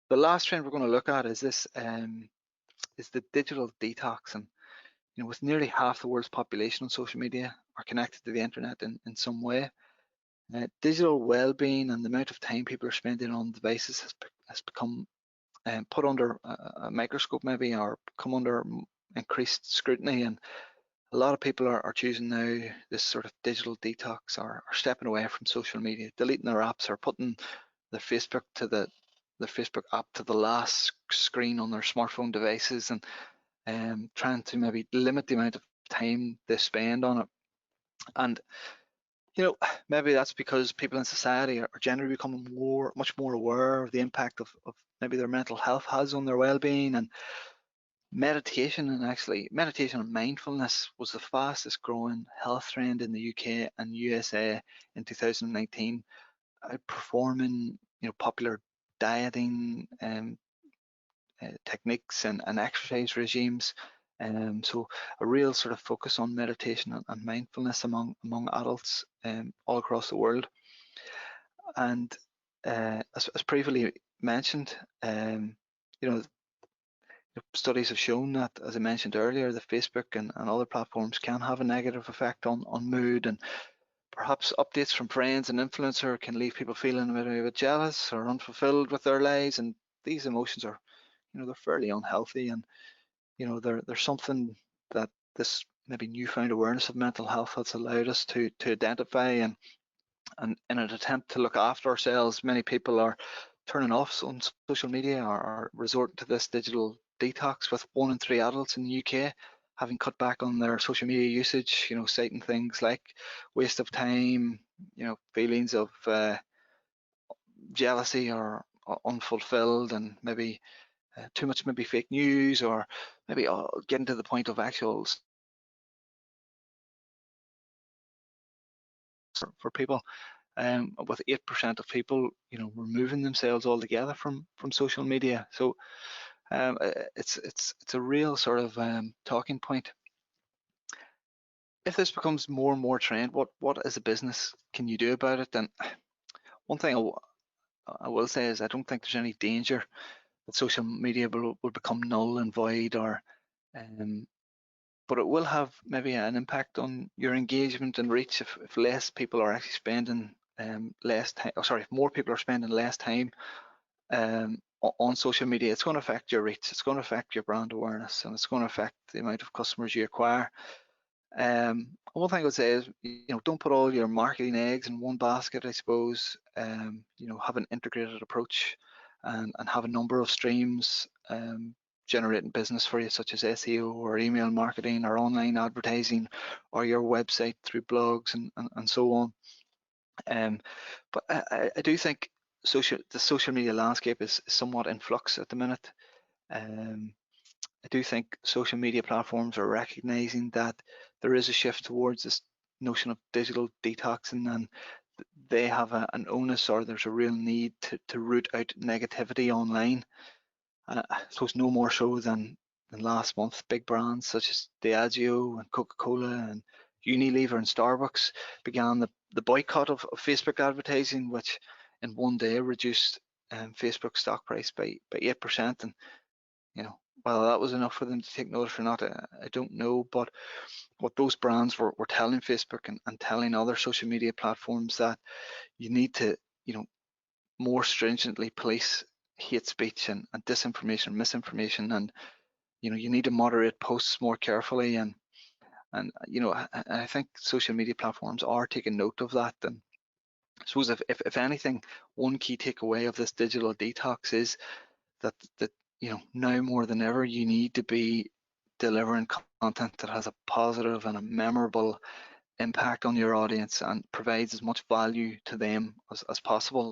The last trend we're going to look at is this is the digital detox. And with nearly half the world's population on social media are connected to the internet in some way, digital well-being and the amount of time people are spending on devices has become put under a microscope, maybe, or come under increased scrutiny. And a lot of people are choosing now this sort of digital detox, or stepping away from social media, deleting their apps, or putting their Facebook app to the last screen on their smartphone devices, and trying to maybe limit the amount of time they spend on it. And maybe that's because people in society are generally becoming much more aware of the impact of maybe their mental health has on their well-being. And meditation and mindfulness was the fastest growing health trend in the UK and USA in 2019, outperforming popular dieting techniques and exercise regimes. So a real sort of focus on meditation and mindfulness among adults all across the world. And as previously mentioned, studies have shown that, as I mentioned earlier, the Facebook and other platforms can have a negative effect on mood. And perhaps updates from friends and influencer can leave people feeling a bit jealous or unfulfilled with their lives. And these emotions are, they're fairly unhealthy. And there's something that this maybe newfound awareness of mental health has allowed us to identify. And in an attempt to look after ourselves, many people are turning off on social media, or resorting to this digital detox, with 1 in 3 adults in the UK having cut back on their social media usage, citing things like waste of time, feelings of jealousy or unfulfilled, and maybe too much maybe fake news, or maybe getting to the point of actual for people. With 8% of people, removing themselves altogether from social media. So it's a real sort of talking point. If this becomes more and more trend, what as a business can you do about it? And one thing I will say is, I don't think there's any danger that social media will become null and void, or but it will have maybe an impact on your engagement and reach if less people are actually spending less time. If more people are spending less time on social media. It's going to affect your reach. It's going to affect your brand awareness, and it's going to affect the amount of customers you acquire. One thing I would say is, don't put all your marketing eggs in one basket, I suppose. Have an integrated approach, and have a number of streams generating business for you, such as SEO or email marketing or online advertising, or your website through blogs and so on. But I do think the social media landscape is somewhat in flux at the minute. I do think social media platforms are recognizing that there is a shift towards this notion of digital detoxing, and they have an onus, or there's a real need to root out negativity online. I suppose no more so than last month, big brands such as Diageo and Coca-Cola and Unilever and Starbucks began the boycott of Facebook advertising, which in one day reduced Facebook stock price by 8%. And whether that was enough for them to take notice or not, I don't know. But what those brands were telling Facebook and telling other social media platforms, that you need to more stringently police hate speech and disinformation, misinformation, and you need to moderate posts more carefully. And I think social media platforms are taking note of that. And I suppose if anything, one key takeaway of this digital detox is that now more than ever, you need to be delivering content that has a positive and a memorable impact on your audience and provides as much value to them as possible.